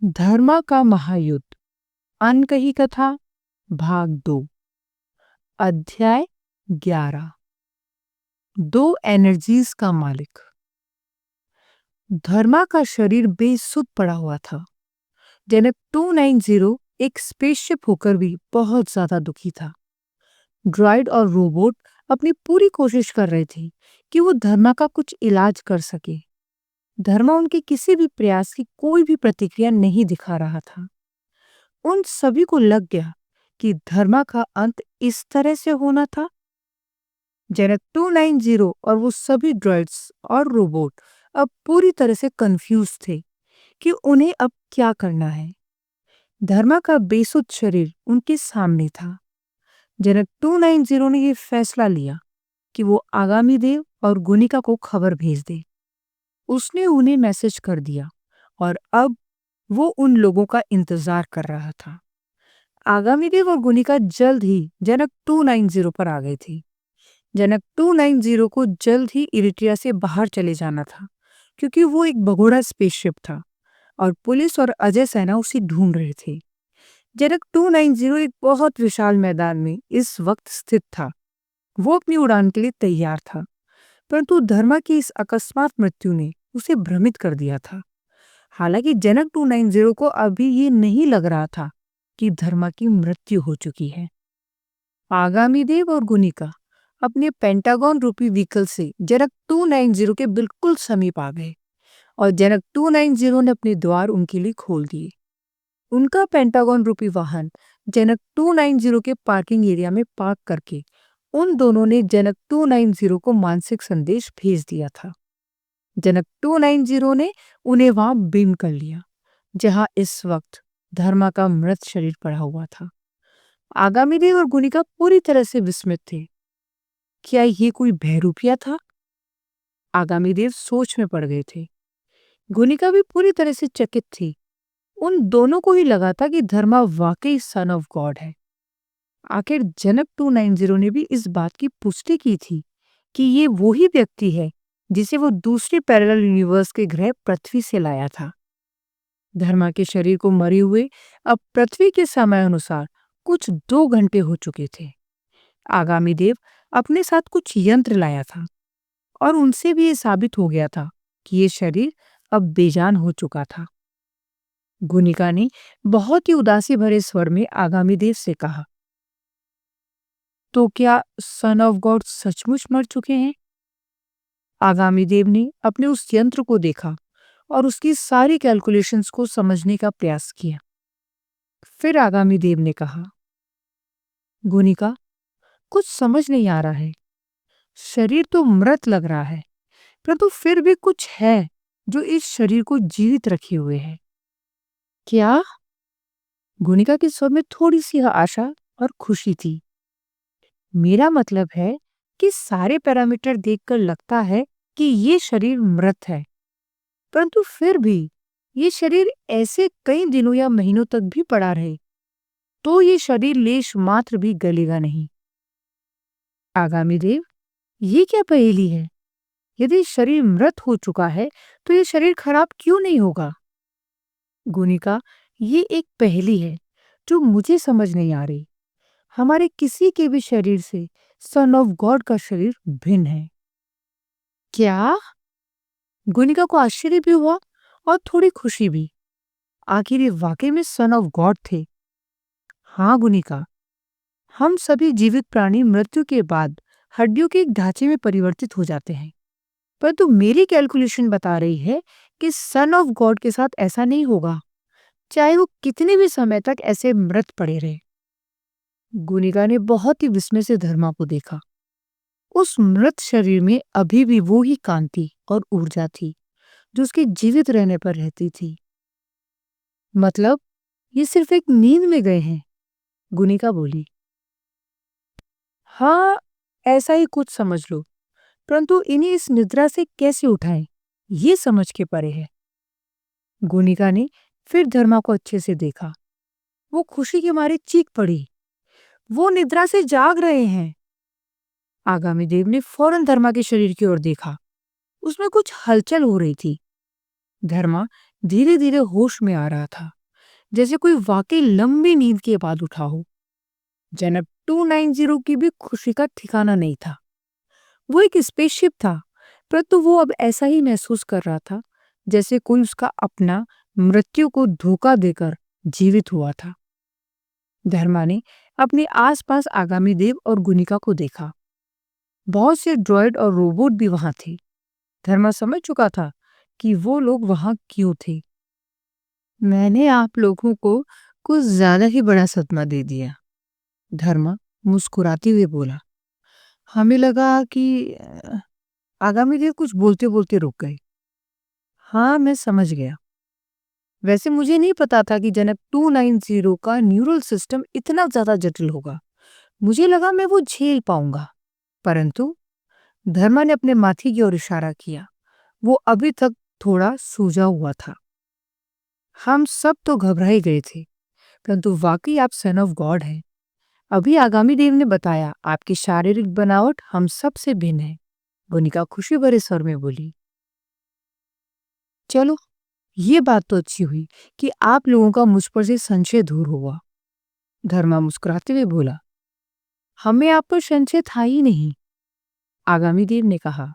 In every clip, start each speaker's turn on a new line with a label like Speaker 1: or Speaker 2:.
Speaker 1: धर्मा का महायुद्ध अनकही कथा भाग 2 अध्याय 11 दो एनर्जीज का मालिक। धर्मा का शरीर बेसुध पड़ा हुआ था। जनक 290 एक स्पेसशिप होकर भी बहुत ज्यादा दुखी था। ड्राइड और रोबोट अपनी पूरी कोशिश कर रहे थे कि वो धर्मा का कुछ इलाज कर सके। धर्मा उनके किसी भी प्रयास की कोई भी प्रतिक्रिया नहीं दिखा रहा था। उन सभी को लग गया कि धर्मा का अंत इस तरह से होना था। जनक 290 और वो सभी ड्रॉइड्स और रोबोट अब पूरी तरह से कंफ्यूज थे कि उन्हें अब क्या करना है। धर्मा का बेसुध शरीर उनके सामने था। जनक 290 ने यह फैसला लिया कि वो आगामी देव और गुनिका को खबर भेज दे। उसने उन्हें मैसेज कर दिया और अब वो उन लोगों का इंतजार कर रहा था। आगामी देव और गुनिका जल्द ही जनक 290 पर आ गए थे। जनक 290 को जल्द ही इरिट्रिया से बाहर चले जाना था क्योंकि वो एक भगोड़ा स्पेसशिप था और पुलिस और अजय सेना उसे ढूंढ रहे थे। जनक 290 एक बहुत विशाल मैदान में इस वक्त स्थित था। वो अपनी उड़ान के लिए तैयार था, परंतु धर्मा की इस अकस्मात मृत्यु ने उसे भ्रमित कर दिया था। हालांकि जनक 290 को अभी ये नहीं लग रहा था कि धर्मा की मृत्यु हो चुकी है। आगामी देव और गुनिका अपने पेंटागन रूपी व्हीकल से जनक 290 के बिल्कुल समीप आ गए और जनक 290 ने अपने द्वार उनके लिए खोल दिए। उनका पेंटागन रूपी वाहन जनक 290 के पार्किंग एरिया में पार्क करके उन दोनों ने जनक 290 को मानसिक संदेश भेज दिया था। जनक 290 ने उन्हें वहां बीम कर लिया जहां इस वक्त धर्मा का मृत शरीर पड़ा हुआ था। आगामी देव और गुनिका पूरी तरह से विस्मित थे। क्या ये कोई बहरूपिया था? आगामी देव सोच में पड़ गए थे। गुनिका भी पूरी तरह से चकित थी। उन दोनों को ही लगा था कि धर्मा वाकई सन ऑफ गॉड है। आखिर जनक 290 ने भी इस बात की पुष्टि की थी कि ये वही व्यक्ति है जिसे वो दूसरे पैरेलल यूनिवर्स के ग्रह पृथ्वी से लाया था। धर्मा के शरीर को मरे हुए अब पृथ्वी के समय अनुसार कुछ 2 घंटे हो चुके थे। आगामी देव अपने साथ कुछ यंत्र लाया था और उनसे भी ये साबित हो गया था कि ये शरीर अब बेजान हो चुका था। गुनिका ने बहुत ही उदासी भरे स्वर में आगामी देव से कहा, तो क्या सन ऑफ गॉड सचमुच मर चुके हैं? आगामी देव ने अपने उस यंत्र को देखा और उसकी सारी कैलकुलेशंस को समझने का प्रयास किया। फिर आगामी देव ने कहा, गुनिका, कुछ समझ नहीं आ रहा है। शरीर तो मृत लग रहा है, परंतु फिर भी कुछ है जो इस शरीर को जीवित रखे हुए है। क्या? गुनिका के स्वर में थोड़ी सी आशा और खुशी थी। मेरा मतलब है कि सारे पैरामीटर देखकर लगता है कि ये शरीर मृत है, परंतु फिर भी ये शरीर ऐसे कई दिनों या महीनों तक भी पड़ा रहे तो ये शरीर लेश मात्र भी गलेगा नहीं। आगामी देव, ये क्या पहेली है? यदि शरीर मृत हो चुका है तो ये शरीर खराब क्यों नहीं होगा? गुनिका, ये एक पहेली है जो मुझे समझ नहीं आ रही। हमारे किसी के भी शरीर से सन ऑफ गॉड का शरीर भिन्न है। क्या? गुनिका को आश्चर्य भी हुआ और थोड़ी खुशी भी। आखिर ये वाकई में सन ऑफ गॉड थे। हाँ गुनिका, हम सभी जीवित प्राणी मृत्यु के बाद हड्डियों के एक ढांचे में परिवर्तित हो जाते हैं, परंतु मेरी कैलकुलेशन बता रही है कि सन ऑफ गॉड के साथ ऐसा नहीं होगा, चाहे वो कितने भी समय तक ऐसे मृत पड़े रहे। गुनिका ने बहुत ही विस्मय से धर्मा को देखा। उस मृत शरीर में अभी भी वो ही कांति और ऊर्जा थी जो उसके जीवित रहने पर रहती थी। मतलब ये सिर्फ एक नींद में गए हैं? गुनिका बोली। हाँ, ऐसा ही कुछ समझ लो, परंतु इन्हें इस निद्रा से कैसे उठाएं, ये समझ के परे है। गुनिका ने फिर धर्मा को अच्छे से देखा। वो खुशी के मारे चीख पड़ी, वो निद्रा से जाग रहे हैं। आगामी देव ने फौरन धर्मा के शरीर की ओर देखा। उसमें कुछ हलचल हो रही थी। धर्मा धीरे धीरे होश में आ रहा था, जैसे कोई वाकई लंबी नींद के बाद उठा हो। जनक 290 की भी खुशी का ठिकाना नहीं था। वो एक स्पेसशिप था, परंतु वो अब ऐसा ही महसूस कर रहा था जैसे कोई उसका अपना मृत्यु को धोखा देकर जीवित हुआ था। धर्मा ने अपने आसपास आगामी देव और गुनिका को देखा। बहुत से ड्रॉइड और रोबोट भी वहां थे। धर्मा समझ चुका था कि वो लोग वहां क्यों थे। मैंने आप लोगों को कुछ ज्यादा ही बड़ा सदमा दे दिया, धर्मा मुस्कुराते हुए बोला। हमें लगा कि आगामी देव कुछ बोलते बोलते रुक गए। हाँ, मैं समझ गया। वैसे मुझे नहीं पता था कि जनक 290 का न्यूरल सिस्टम इतना ज्यादा जटिल होगा। मुझे लगा मैं वो झेल पाऊंगा, परंतु धर्मा ने अपने माथे की ओर इशारा किया। वो अभी तक थोड़ा सूजा हुआ था। हम सब तो घबरा ही गए थे, परंतु वाकई आप सन ऑफ गॉड हैं। अभी आगामी देव ने बताया आपकी शारीरिक बनावट हम सब से भिन्न है। गुनिका खुशी भरे स्वर में बोली। चलो, ये बात तो अच्छी हुई कि आप लोगों का मुझ पर से संशय दूर हुआ, धर्मा मुस्कुराते हुए बोला। हमें आप पर संशय था ही नहीं, आगामी देव ने कहा।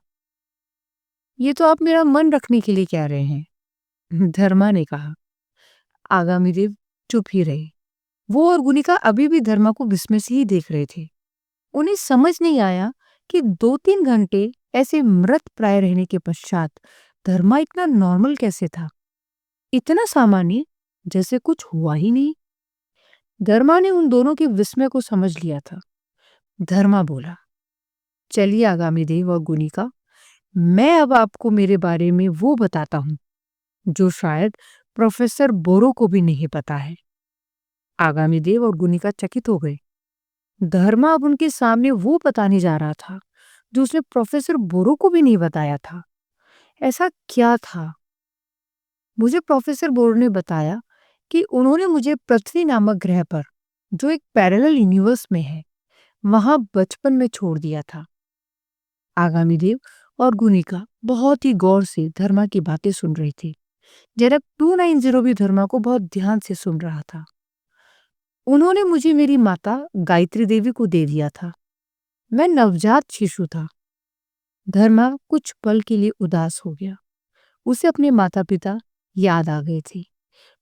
Speaker 1: ये तो आप मेरा मन रखने के लिए कह रहे हैं, धर्मा ने कहा। आगामी देव चुप ही रहे। वो और गुनिका अभी भी धर्मा को विस्मय से ही देख रहे थे। उन्हें समझ नहीं आया कि 2-3 घंटे ऐसे मृत प्राय रहने के पश्चात धर्मा इतना नॉर्मल कैसे था, इतना सामान्य, जैसे कुछ हुआ ही नहीं। धर्मा ने उन दोनों के विस्मय को समझ लिया था। धर्मा बोला, चलिए आगामी देव और गुनिका, मैं अब आपको मेरे बारे में वो बताता हूँ जो शायद प्रोफेसर बोरो को भी नहीं पता है। आगामी देव और गुनिका चकित हो गए। धर्मा अब उनके सामने वो बताने जा रहा था जो उसने प्रोफेसर बोरो को भी नहीं बताया था। ऐसा क्या था? मुझे प्रोफेसर बोरो ने बताया कि उन्होंने मुझे पृथ्वी नामक ग्रह पर, जो एक पैरेलल यूनिवर्स में है, वहां बचपन में छोड़ दिया था। आगामी देव और गुनिका बहुत ही गौर से धर्मा की बातें सुन रही थी। जनक 290 भी धर्मा को बहुत ध्यान से सुन रहा था। उन्होंने मुझे मेरी माता गायत्री देवी को दे दिया था। मैं नवजात शिशु था। धर्मा कुछ पल के लिए उदास हो गया। उसे अपने माता पिता याद आ गए थे।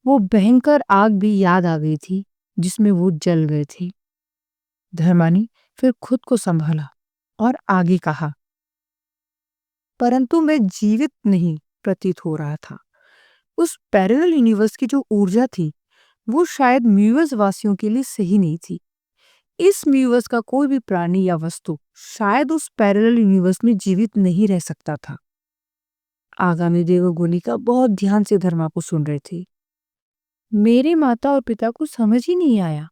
Speaker 1: वो भयंकर आग भी याद आ गई थी जिसमें वो जल गए थे। धर्मा ने फिर खुद को संभाला और आगे कहा, परंतु मैं जीवित नहीं प्रतीत हो रहा था। उस पैरेलल यूनिवर्स की जो ऊर्जा थी वो शायद म्यूवर्स वासियों के लिए सही नहीं थी। इस म्यूवर्स का कोई भी प्राणी या वस्तु शायद उस पैरेलल यूनिवर्स में जीवित नहीं रह सकता था। आगामी देव गुनिका बहुत ध्यान से धर्मा को सुन रहे थे। मेरे माता और पिता को समझ ही नहीं आया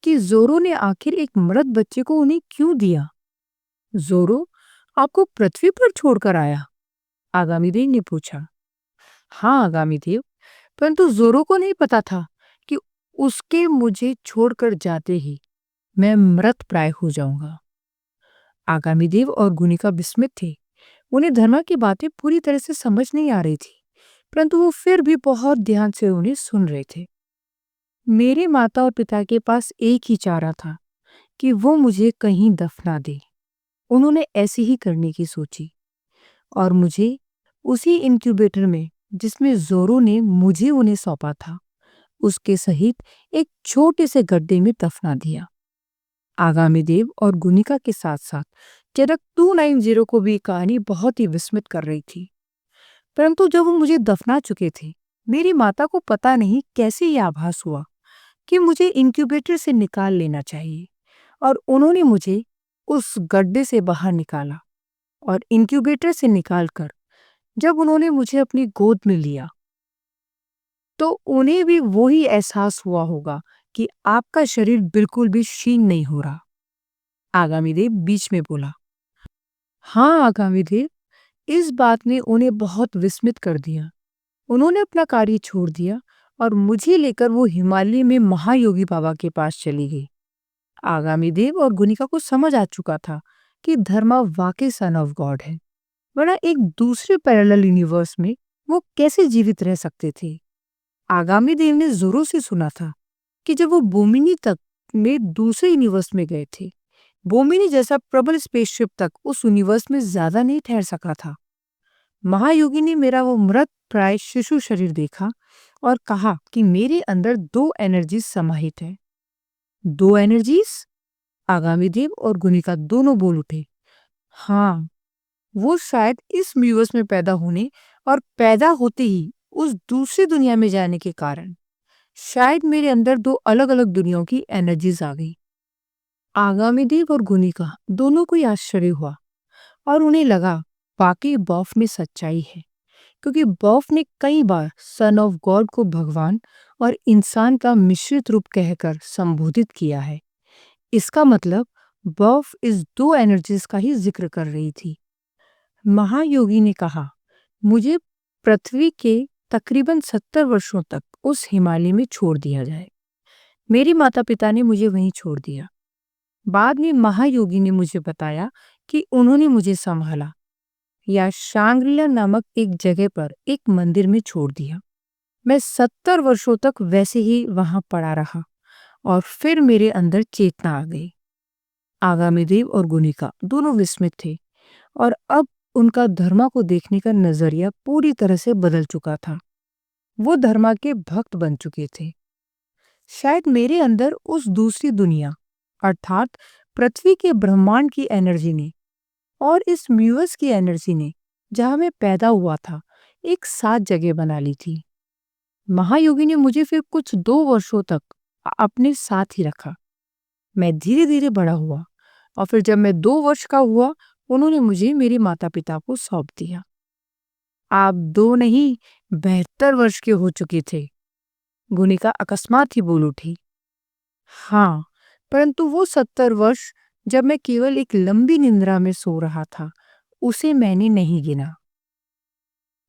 Speaker 1: कि जोरो ने आखिर एक मृत बच्चे को उन्हें क्यों दिया। जोरो आपको पृथ्वी पर छोड़कर आया? आगामी देव ने पूछा। हाँ आगामी देव, परंतु जोरो को नहीं पता था कि उसके मुझे छोड़कर जाते ही मैं मृत प्राय हो जाऊंगा। आगामी देव और गुनिका विस्मित थे। उन्हें धर्मा की बातें पूरी तरह से समझ नहीं आ रही थी, परंतु वो फिर भी बहुत ध्यान से उन्हें सुन रहे थे। मेरे माता और पिता के पास एक ही चारा था कि वो मुझे कहीं दफना दे। उन्होंने ऐसे ही करने की सोची और मुझे उसी इंक्यूबेटर में, जिसमें जोरो ने मुझे उन्हें सौंपा था, उसके सहित एक छोटे से गड्ढे में दफना दिया। आगामी देव और गुनिका के साथ साथ जनक 290 को भी कहानी बहुत ही विस्मित कर रही थी। परंतु जब वो मुझे दफना चुके थे, मेरी माता को पता नहीं कैसे ये आभास हुआ कि मुझे इंक्यूबेटर से निकाल लेना चाहिए, और उन्होंने मुझे उस गड्ढे से बाहर निकाला। और इंक्यूबेटर से निकालकर जब उन्होंने मुझे अपनी गोद में लिया, तो उन्हें भी वही एहसास हुआ होगा कि आपका शरीर बिल्कुल भी क्षीण नहीं हो रहा। आगामी देव बीच में बोला। हाँ आगामी देव, इस बात ने उन्हें बहुत विस्मित कर दिया। उन्होंने अपना कार्य छोड़ दिया और मुझे लेकर वो हिमालय में महायोगी बाबा के पास चली गई। आगामी देव और गुनिका को समझ आ चुका था कि धर्मा वाकई सन ऑफ गॉड है, वरना एक दूसरे पैरेलल यूनिवर्स में वो कैसे जीवित रह सकते थे? आगामी देव ने जोरों से सुना था कि जब वो बोमिनी तक में दूसरे यूनिवर्स में गए थे, बोमिनी जैसा प्रबल स्पेसशिप तक उस यूनिवर्स में ज्यादा नहीं ठहर सका था। महायोगी ने मेरा वो मृत प्राय शिशु शरीर देखा और कहा कि मेरे अंदर दो एनर्जीज समाहित है। दो एनर्जीज? आगामी देव और गुनिका दोनों बोल उठे। हाँ, वो शायद इस यूनिवर्स में पैदा होने और पैदा होते ही उस दूसरी दुनिया में जाने के कारण शायद मेरे अंदर दो अलग अलग दुनियाओं की एनर्जीज आ गई। आगामी देव और गुनिका दोनों को ही आश्चर्य हुआ और उन्हें लगा वाकई बॉफ में सच्चाई है, क्योंकि बॉफ ने कई बार सन ऑफ गॉड को भगवान और इंसान का मिश्रित रूप कहकर संबोधित किया है। इसका मतलब बॉफ इस दो एनर्जीज का ही जिक्र कर रही थी। महायोगी ने कहा, मुझे पृथ्वी के तकरीबन 70 वर्षों तक उस हिमालय में छोड़ दिया जाए। मेरे माता पिता ने मुझे वहीं छोड़ दिया। बाद में महायोगी ने मुझे बताया कि उन्होंने मुझे संभाला या शांग्रिला नामक एक जगह पर एक मंदिर में छोड़ दिया। मैं 70 वर्षों तक वैसे ही वहां पड़ा रहा और फिर मेरे अंदर चेतना आ गई। आगामी देव और गुनिका दोनों विस्मित थे और अब उनका धर्मा को देखने का नजरिया पूरी तरह से बदल चुका था। वो धर्मा के भक्त बन चुके थे। शायद मेरे अंदर उस दूसरी दुनिया अर्थात पृथ्वी के ब्रह्मांड की एनर्जी ने और इस म्यूअस की एनर्जी ने, जहां मैं पैदा हुआ था, एक साथ जगह बना ली थी। महायोगी ने मुझे फिर कुछ 2 वर्षों तक अपने साथ ही रखा। मैं धीरे धीरे बड़ा हुआ और फिर जब मैं 2 वर्ष का हुआ, उन्होंने मुझे मेरे माता पिता को सौंप दिया। आप 2 नहीं 72 वर्ष के हो चुके थे। गुनिका अकस्मात ही बोल उठी। हाँ, परंतु वो 70 वर्ष जब मैं केवल एक लंबी निंद्रा में सो रहा था, उसे मैंने नहीं गिना।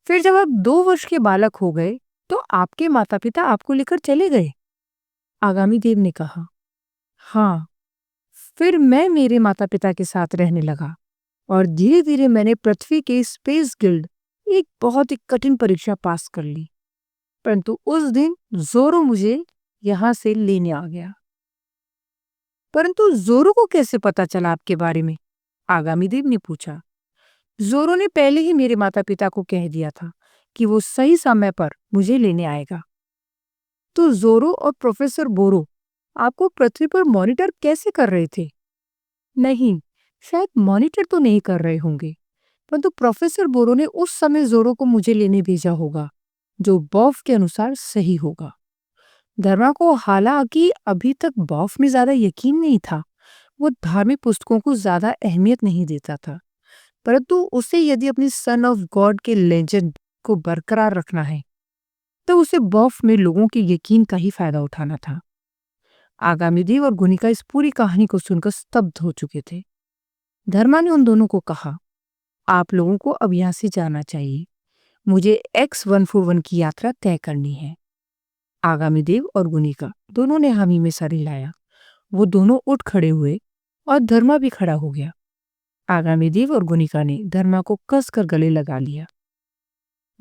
Speaker 1: फिर जब आप 2 वर्ष के बालक हो गए, तो आपके माता पिता आपको लेकर चले गए? आगामी देव ने कहा। हाँ, फिर मैं मेरे माता पिता के साथ रहने लगा और धीरे धीरे मैंने पृथ्वी के स्पेस गिल्ड एक बहुत ही कठिन परीक्षा पास कर ली। परंतु उस दिन जोरो मुझे यहाँ से लेने आ गया। परंतु जोरो को कैसे पता चला आपके बारे में? आगामी देव ने पूछा। जोरो ने पहले ही मेरे माता पिता को कह दिया था कि वो सही समय पर मुझे लेने आएगा। तो जोरो और प्रोफेसर बोरो आपको पृथ्वी पर मॉनिटर कैसे कर रहे थे? नहीं, शायद मॉनिटर तो नहीं कर रहे होंगे, परंतु प्रोफेसर बोरो ने उस समय जोरो को मुझे लेने भेजा होगा, जो बॉफ के अनुसार सही होगा। धर्मा को हालांकि अभी तक बॉफ में ज्यादा यकीन नहीं था। वो धार्मिक पुस्तकों को ज्यादा अहमियत नहीं देता था, परंतु उसे यदि अपनी सन ऑफ गॉड के लेजेंड को बरकरार रखना है, तो उसे बॉफ में लोगों के यकीन का ही फायदा उठाना था। आगामी देव और गुनिका इस पूरी कहानी को सुनकर स्तब्ध हो चुके थे। धर्मा ने उन दोनों को कहा, आप लोगों को अब यहां से जाना चाहिए। मुझे X141 की यात्रा तय करनी है। आगामी देव और गुनिका दोनों ने हामी में सर हिलाया। वो दोनों उठ खड़े हुए और धर्मा भी खड़ा हो गया। आगामी देव और गुनिका ने धर्मा को कसकर गले लगा लिया।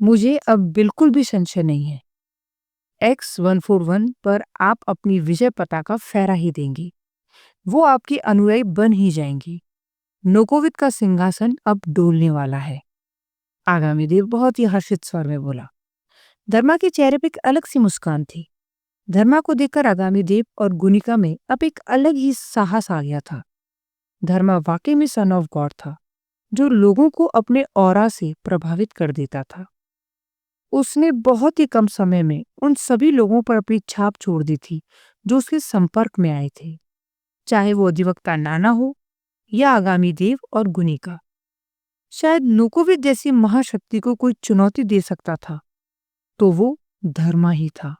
Speaker 1: मुझे अब बिल्कुल भी संशय नहीं है, X141 पर आप अपनी विजय पताका फहरा ही देंगी। वो आपकी अनुयायी बन ही जाएंगी। नोकोविद का सिंहासन अब डोलने वाला है। आगामी देव बहुत ही हर्षित स्वर में बोला। धर्मा के चेहरे पर एक अलग सी मुस्कान थी। धर्मा को देखकर आगामी देव और गुनिका में अब एक अलग ही साहस आ गया था। धर्मा वाकई में सन ऑफ गॉड था, जो लोगों को अपने ऑरा से प्रभावित कर देता था। उसने बहुत ही कम समय में उन सभी लोगों पर अपनी छाप छोड़ दी थी जो उसके संपर्क में आए थे, चाहे वो अधिवक्ता नाना हो या आगामी देव और गुनिका। शायद नोकोविद जैसी महाशक्ति को कोई चुनौती दे सकता था, तो वो धर्मा ही था।